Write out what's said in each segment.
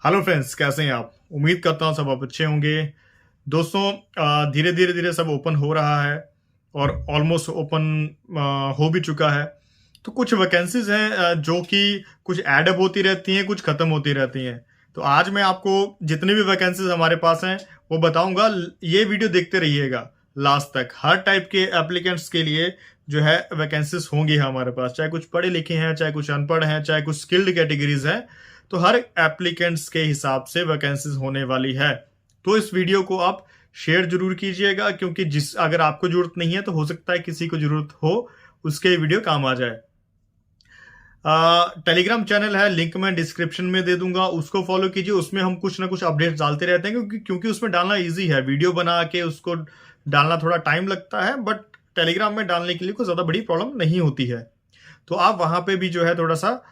Hello friends, कैसे हैं आप? उम्मीद करता हूँ सब आप अच्छे होंगे। दोस्तों, धीरे धीरे धीरे सब ओपन हो रहा है और ऑलमोस्ट ओपन हो भी चुका है। तो कुछ वैकेंसीज हैं जो कि कुछ एडअप होती रहती हैं, कुछ खत्म होती रहती हैं। तो आज मैं आपको जितनी भी वैकेंसीज हमारे पास हैं वो बताऊंगा। ये वीडियो देखते रहिएगा लास्ट तक। हर टाइप के एप्लीकेंट्स के लिए जो है वैकेंसीज होंगी हमारे पास, चाहे कुछ पढ़े लिखे हैं, चाहे कुछ अनपढ़ हैं, चाहे कुछ स्किल्ड कैटेगरीज हैं। तो हर एप्लीकेंट्स के हिसाब से वैकेंसीज होने वाली है। तो इस वीडियो को आप शेयर जरूर कीजिएगा, क्योंकि अगर आपको जरूरत नहीं है तो हो सकता है किसी को जरूरत हो, उसके वीडियो काम आ जाए। टेलीग्राम चैनल है, लिंक मैं डिस्क्रिप्शन में दे दूंगा, उसको फॉलो कीजिए। उसमें हम कुछ ना कुछ अपडेट्स डालते रहते हैं, क्योंकि उसमें डालना इजी है। वीडियो बना के उसको डालना थोड़ा टाइम लगता है, बट टेलीग्राम में डालने के लिए कोई ज़्यादा बड़ी प्रॉब्लम नहीं होती है। तो आप वहां पे भी जो है थोड़ा सा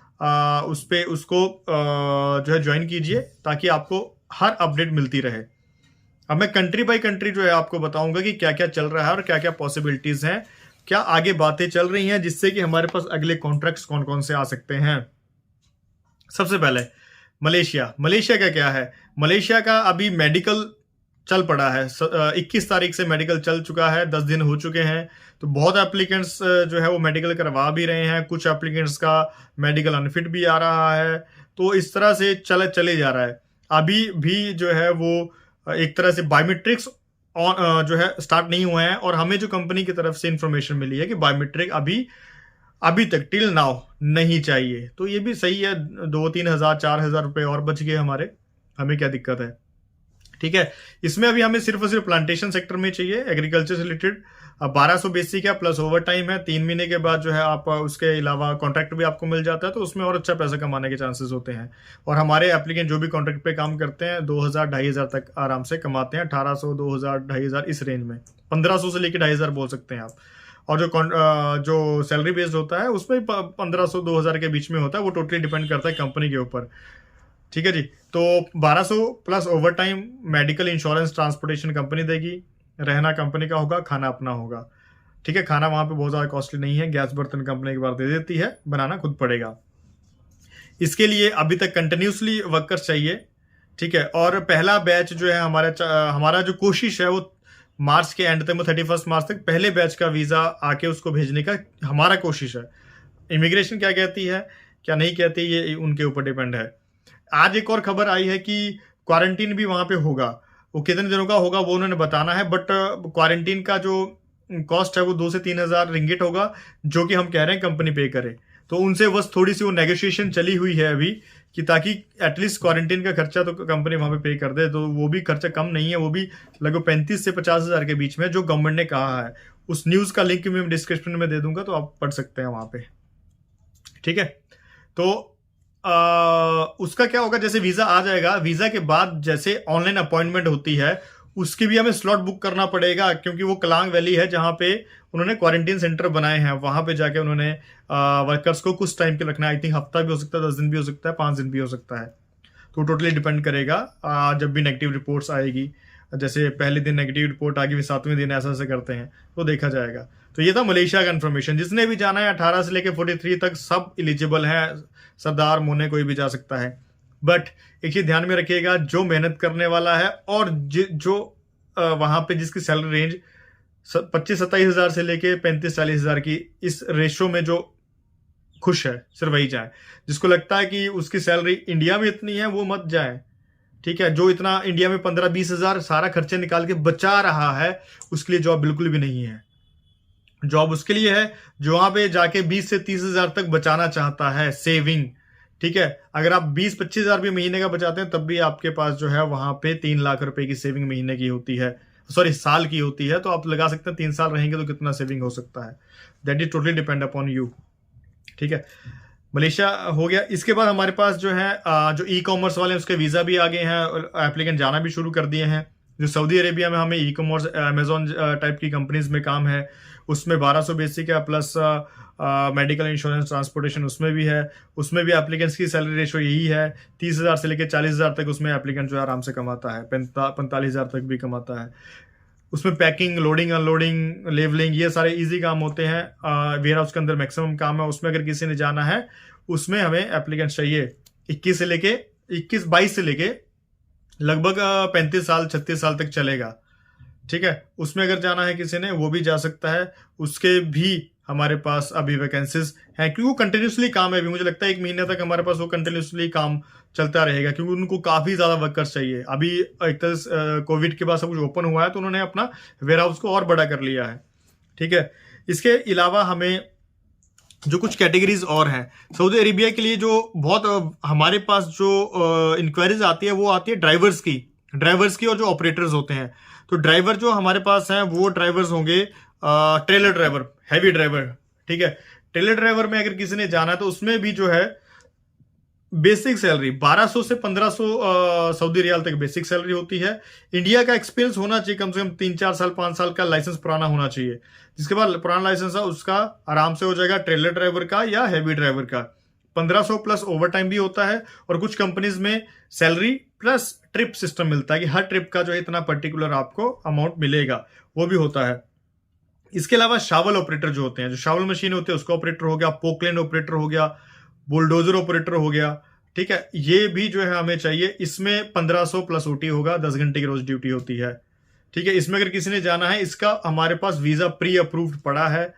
उस पे उसको जो है ज्वाइन कीजिए, ताकि आपको हर अपडेट मिलती रहे। अब मैं कंट्री बाय कंट्री जो है आपको बताऊंगा कि क्या क्या चल रहा है और क्या क्या पॉसिबिलिटीज हैं, क्या आगे बातें चल रही हैं, जिससे कि हमारे पास अगले कॉन्ट्रैक्ट्स कौन कौन से आ सकते हैं। सबसे पहले मलेशिया का क्या है? मलेशिया का अभी मेडिकल चल पड़ा है। 21 तारीख से मेडिकल चल चुका है, 10 दिन हो चुके हैं। तो बहुत एप्लीकेंट्स जो है वो मेडिकल करवा भी रहे हैं। कुछ एप्लीकेंट्स का मेडिकल अनफिट भी आ रहा है। तो इस तरह से चले जा रहा है। अभी भी जो है वो एक तरह से बायोमेट्रिक्स जो है स्टार्ट नहीं हुए हैं, और हमें जो कंपनी की तरफ से इंफॉर्मेशन मिली है कि बायोमेट्रिक अभी तक टिल नाउ नहीं चाहिए। तो ये भी सही है, 2-3 हज़ार 4 हज़ार रुपए और बच गए हमें क्या दिक्कत है? ठीक है। इसमें अभी हमें सिर्फ और सिर्फ प्लांटेशन सेक्टर में चाहिए, एग्रीकल्चर से रिलेटेड। अब 1200 बेसिक है, प्लस ओवर टाइम है। 3 महीने के बाद जो है आप उसके अलावा कॉन्ट्रैक्ट भी आपको मिल जाता है, तो उसमें और अच्छा पैसा कमाने के चांसेस होते हैं। और हमारे एप्लीकेंट जो भी कॉन्ट्रैक्ट पे काम करते हैं 2000-2500 तक आराम से कमाते हैं। 1800, 2000-2500 इस रेंज में, 1500 से लेकर 2500 बोल सकते हैं आप। और जो सैलरी बेस्ड होता है उसमें 1500-2000 के बीच में होता है। वो टोटली डिपेंड करता है कंपनी के ऊपर। ठीक है जी। तो 1200 plus over time, medical, insurance, transportation company देगी, रहना कंपनी का होगा, खाना अपना होगा। ठीक है। खाना वहां पे बहुत ज्यादा कॉस्टली नहीं है, गैस बर्तन कंपनी एक बार दे देती है, बनाना खुद पड़ेगा। इसके लिए अभी तक कंटिन्यूसली वर्कर्स चाहिए। ठीक है। और पहला बैच जो है हमारा जो कोशिश है वो मार्च के एंड तक, 31 मार्च तक पहले बैच का वीजा आके उसको भेजने का हमारा कोशिश है। इमिग्रेशन क्या कहती है क्या नहीं कहती, ये उनके ऊपर डिपेंड है। आज एक और खबर आई है कि क्वारंटीन भी वहां पे होगा। वो कितने दिनों का होगा वो उन्होंने बताना है, बट क्वारंटीन का जो कॉस्ट है वो 2 से 3 हज़ार रिंगिट होगा, जो कि हम कह रहे हैं कंपनी पे करे। तो उनसे बस थोड़ी सी वो नेगोशिएशन चली हुई है अभी, कि ताकि एटलीस्ट क्वारंटीन का खर्चा तो कंपनी वहां पे कर दे। तो वो भी खर्चा कम नहीं है, वो भी लगभग 35 से 50 हज़ार के बीच में, जो गवर्नमेंट ने कहा है। उस न्यूज का लिंक मैं डिस्क्रिप्शन में दे दूंगा, तो आप पढ़ सकते हैं वहां पे। ठीक है। तो उसका क्या होगा, जैसे वीजा आ जाएगा, वीजा के बाद जैसे ऑनलाइन अपॉइंटमेंट होती है, उसकी भी हमें स्लॉट बुक करना पड़ेगा, क्योंकि वो कलांग वैली है जहां पे उन्होंने क्वारंटीन सेंटर बनाए हैं। वहां पे जाके उन्होंने वर्कर्स को कुछ टाइम के रखना है। आई थिंक हफ्ता भी हो सकता है, 10 दिन भी हो सकता है, 5 दिन भी हो सकता है। तो टोटली डिपेंड करेगा जब भी नेगेटिव रिपोर्ट्स आएगी। जैसे पहले दिन नेगेटिव रिपोर्ट आ गई, 7वें दिन ऐसा ऐसा करते हैं, तो देखा जाएगा। तो ये था मलेशिया का इन्फॉर्मेशन। जिसने भी जाना है 18 से लेकर 43 तक सब एलिजिबल है। सरदार, मोने, कोई भी जा सकता है। बट एक चीज ध्यान में रखिएगा, जो मेहनत करने वाला है और जो वहां पे जिसकी सैलरी रेंज 25-27 हज़ार से लेके 35-40 हज़ार की, इस रेशो में जो खुश है सिर्फ वही जाए। जिसको लगता है कि उसकी सैलरी इंडिया में इतनी है, वो मत जाए। ठीक है। जो इतना इंडिया में 15-20 हज़ार सारा खर्चे निकाल के बचा रहा है, उसके लिए जॉब बिल्कुल भी नहीं है। जॉब उसके लिए है जो वहां पे जाके 20 से 30 हज़ार तक बचाना चाहता है, सेविंग। ठीक है। अगर आप 20-25 हज़ार भी महीने का बचाते हैं, तब भी आपके पास जो है वहां पे 3 लाख रुपए की सेविंग महीने की होती है, सॉरी साल की होती है। तो आप लगा सकते हैं 3 साल रहेंगे तो कितना सेविंग हो सकता है। That is totally depend upon you. ठीक है। मलेशिया हो गया। इसके बाद हमारे पास जो है जो ई कॉमर्स वाले हैं, उसके वीजा भी आ गए हैं, एप्लीकेंट जाना भी शुरू कर दिए हैं। जो सऊदी अरेबिया में हमें ई कॉमर्स, अमेजोन टाइप की कंपनीज में काम है, उसमें 1200 बेसिक है, प्लस मेडिकल, इंश्योरेंस, ट्रांसपोर्टेशन उसमें भी है। उसमें भी एप्लीकेंट्स की सैलरी रेशो यही है। 30 हज़ार से लेकर 40 हज़ार तक उसमें एप्लीकेंट जो है आराम से कमाता है, 45 हज़ार तक भी कमाता है। उसमें पैकिंग, लोडिंग, अनलोडिंग, लेवलिंग, ये सारे इजी काम होते हैं। वेयर हाउस के अंदर मैक्सिमम काम है। उसमें अगर किसी ने जाना है, उसमें हमें एप्लीकेंट चाहिए 21 से लेके 21-22 से लेके लगभग 35 साल 36 साल तक चलेगा। ठीक है, उसमें अगर जाना है किसी ने वो भी जा सकता है। उसके भी हमारे पास अभी वैकेंसीज हैं, क्योंकि वो कंटिन्यूसली काम है। अभी मुझे लगता है 1 महीने तक हमारे पास वो कंटिन्यूसली काम चलता रहेगा, क्योंकि उनको काफी ज्यादा वर्कर्स चाहिए। अभी एक तरह कोविड के बाद सब कुछ ओपन हुआ है, तो उन्होंने अपना वेयर हाउस को और बड़ा कर लिया है। ठीक है, इसके अलावा हमें जो कुछ कैटेगरीज और हैं सऊदी अरेबिया के लिए, जो बहुत हमारे पास जो इंक्वायरीज आती है वो आती है ड्राइवर्स की और जो ऑपरेटर्स होते हैं। तो ड्राइवर जो हमारे पास हैं वो ड्राइवर्स होंगे ट्रेलर ड्राइवर, हैवी ड्राइवर। ठीक है, ट्रेलर ड्राइवर में अगर किसी ने जाना है तो उसमें भी जो है बेसिक सैलरी 1200 से 1500 सऊदी रियाल तक बेसिक सैलरी होती है। इंडिया का एक्सपीरियंस होना चाहिए, कम से कम 3-4 साल 5 साल का लाइसेंस पुराना होना चाहिए। जिसके बाद पुराना लाइसेंस है उसका आराम से हो जाएगा ट्रेलर ड्राइवर का या हैवी ड्राइवर का। 1500 प्लस ओवर टाइम भी होता है, और कुछ कंपनीज में सैलरी प्लस ट्रिप सिस्टम मिलता है कि हर ट्रिप का जो है इतना पर्टिकुलर आपको अमाउंट मिलेगा, वो भी होता है। इसके अलावा शावल ऑपरेटर जो होते हैं, जो शावल मशीन होते हैं उसका ऑपरेटर हो गया, पोकलैंड ऑपरेटर हो गया, बुलडोजर ऑपरेटर हो गया। ठीक है, ये भी जो है हमें चाहिए। इसमें 1500 प्लस ओटी होगा, 10 घंटे की रोज ड्यूटी होती है। ठीक है, इसमें अगर किसी ने जाना है, इसका हमारे पास वीजा प्री अप्रूव्ड पड़ा है।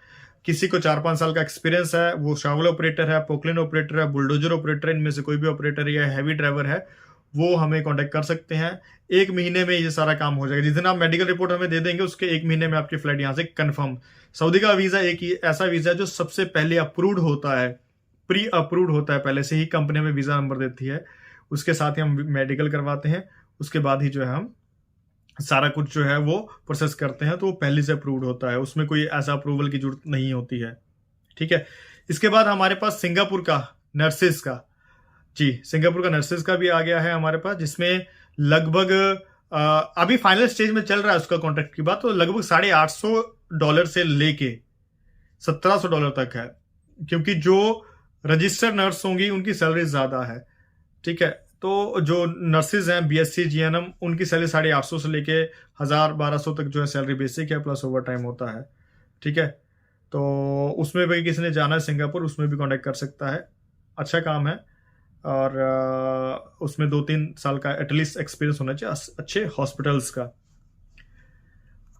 किसी को 4-5 साल का एक्सपीरियंस है, वो शावल ऑपरेटर है, पोकलैंड ऑपरेटर है, बुलडोजर ऑपरेटर है, इनमें से कोई भी ऑपरेटर या हैवी ड्राइवर है, वो हमें कांटेक्ट कर सकते हैं। 1 महीने में ये सारा काम हो जाएगा। जिस दिन आप मेडिकल रिपोर्ट हमें दे देंगे उसके 1 महीने में आपकी फ्लाइट यहां से कंफर्म। सऊदी का वीजा एक ही ऐसा वीजा है जो सबसे पहले अप्रूव्ड होता है, प्री अप्रूव्ड होता है, पहले से ही कंपनी हमें वीजा नंबर देती है, उसके साथ ही हम मेडिकल करवाते हैं, उसके बाद ही जो है हम सारा कुछ जो है वो प्रोसेस करते हैं, तो वो पहले से अप्रूव्ड होता है, उसमें कोई ऐसा अप्रूवल की जरूरत नहीं होती है। ठीक है, इसके बाद हमारे पास सिंगापुर का नर्सेज का, जी सिंगापुर का नर्सेज का भी आ गया है हमारे पास, जिसमें लगभग अभी फाइनल स्टेज में चल रहा है उसका कॉन्ट्रैक्ट की बात, तो लगभग $850 से लेके $1700 तक है, क्योंकि जो रजिस्टर्ड नर्स होंगी उनकी सैलरी ज्यादा है। ठीक है, तो जो नर्सेज हैं बीएससी जीएनएम, उनकी सैलरी 850 से लेके 1000-1200 तक जो है सैलरी बेसिक है, प्लस ओवर टाइम होता है। ठीक है, तो उसमें भी किसी ने जाना है सिंगापुर, उसमें भी कांटेक्ट कर सकता है। अच्छा काम है, और उसमें 2-3 साल का एटलीस्ट एक्सपीरियंस होना चाहिए अच्छे हॉस्पिटल्स का।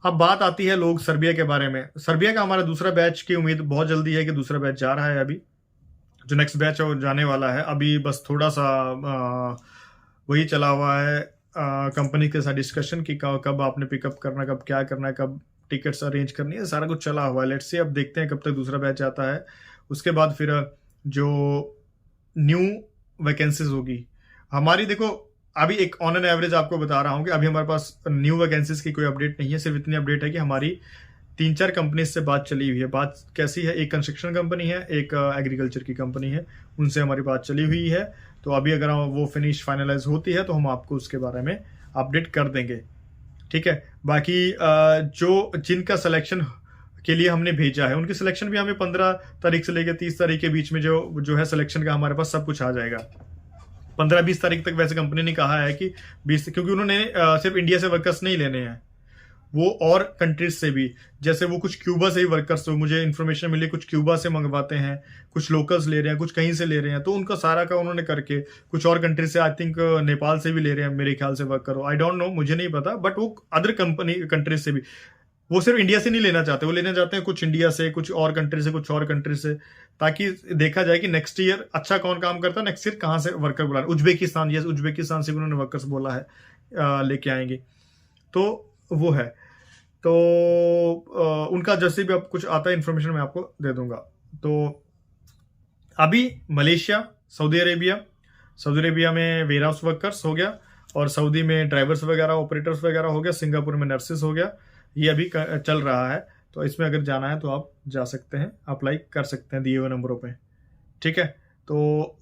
अब बात आती है लोग सर्बिया के बारे में। सर्बिया का हमारा दूसरा बैच की उम्मीद बहुत जल्दी है कि दूसरा बैच जा रहा है। अभी जो नेक्स्ट बैच है वो जाने वाला है। अभी बस थोड़ा सा वही चला हुआ है कंपनी के साथ डिस्कशन कि कब आपने पिकअप करना, कब क्या करना है, कब टिकट्स अरेंज करनी है, सारा कुछ चला हुआ है। लेट्स से अब देखते हैं कब तक दूसरा बैच आता है। उसके बाद फिर जो न्यू वैकेंसीज होगी हमारी, देखो अभी एक ऑन एन एवरेज आपको बता रहा हूं कि अभी हमारे पास न्यू वैकेंसीज की कोई अपडेट नहीं है। सिर्फ इतनी अपडेट है कि हमारी 3-4 कंपनीज से बात चली हुई है। बात कैसी है, एक कंस्ट्रक्शन कंपनी है, एक एग्रीकल्चर की कंपनी है, उनसे हमारी बात चली हुई है। तो अभी अगर वो फिनिश फाइनलाइज होती है तो हम आपको उसके बारे में अपडेट कर देंगे। ठीक है, बाकी जो जिनका सिलेक्शन के लिए हमने भेजा है उनकी सिलेक्शन भी हमें 15 तारीख से लेकर 30 तारीख के बीच में जो है सिलेक्शन का हमारे पास सब कुछ आ जाएगा। 15-20 तारीख तक वैसे कंपनी ने कहा है कि 20, क्योंकि उन्होंने सिर्फ इंडिया से वर्कर्स नहीं लेने हैं, वो और कंट्रीज से भी, जैसे वो कुछ क्यूबा से ही वर्कर्स, तो मुझे इन्फॉर्मेशन मिली कुछ क्यूबा से मंगवाते हैं, कुछ लोकल्स ले रहे हैं, कुछ कहीं से ले रहे हैं, तो उनका सारा का उन्होंने करके कुछ और कंट्री से, आई थिंक नेपाल से भी ले रहे हैं मेरे ख्याल से वर्कर, आई डोंट नो, मुझे नहीं पता, बट वो अदर कंट्रीज से भी, वो सिर्फ इंडिया से नहीं लेना चाहते, वो लेना चाहते हैं कुछ इंडिया से, कुछ और कंट्री से, कुछ और कंट्री से, ताकि देखा जाए कि नेक्स्ट ईयर अच्छा कौन काम करता है, नेक्स्ट ईयर कहाँ से वर्कर बुला रहे। उज्बेकिस्तान, यस उज्बेकिस्तान से भी उन्होंने वर्कर्स बोला है लेके आएंगे, तो वो है। तो उनका जैसे भी अब कुछ आता है इन्फॉर्मेशन मैं आपको दे दूंगा। तो अभी मलेशिया, सऊदी अरेबिया में वेयर हाउस वर्कर्स हो गया, और सऊदी में ड्राइवर्स वगैरह, ऑपरेटर्स वगैरह हो गया, सिंगापुर में नर्सेस हो गया, ये अभी चल रहा है। तो इसमें अगर जाना है तो आप जा सकते हैं, अप्लाई कर सकते हैं दिए हुए नंबरों पे। ठीक है, तो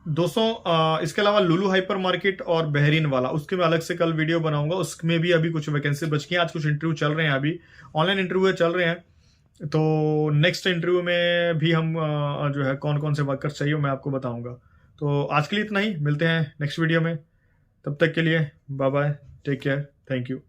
दोस्तों इसके अलावा लुलु हाइपर मार्केट और बहरीन वाला, उसके मैं अलग से कल वीडियो बनाऊंगा, उसमें भी अभी कुछ वैकेंसी बच गई हैं। आज कुछ इंटरव्यू चल रहे हैं, अभी ऑनलाइन इंटरव्यू चल रहे हैं। तो नेक्स्ट इंटरव्यू में भी हम जो है कौन कौन से वर्कर्स चाहिए मैं आपको बताऊंगा। तो आज के लिए इतना ही, मिलते हैं नेक्स्ट वीडियो में, तब तक के लिए bye bye, take care, thank you.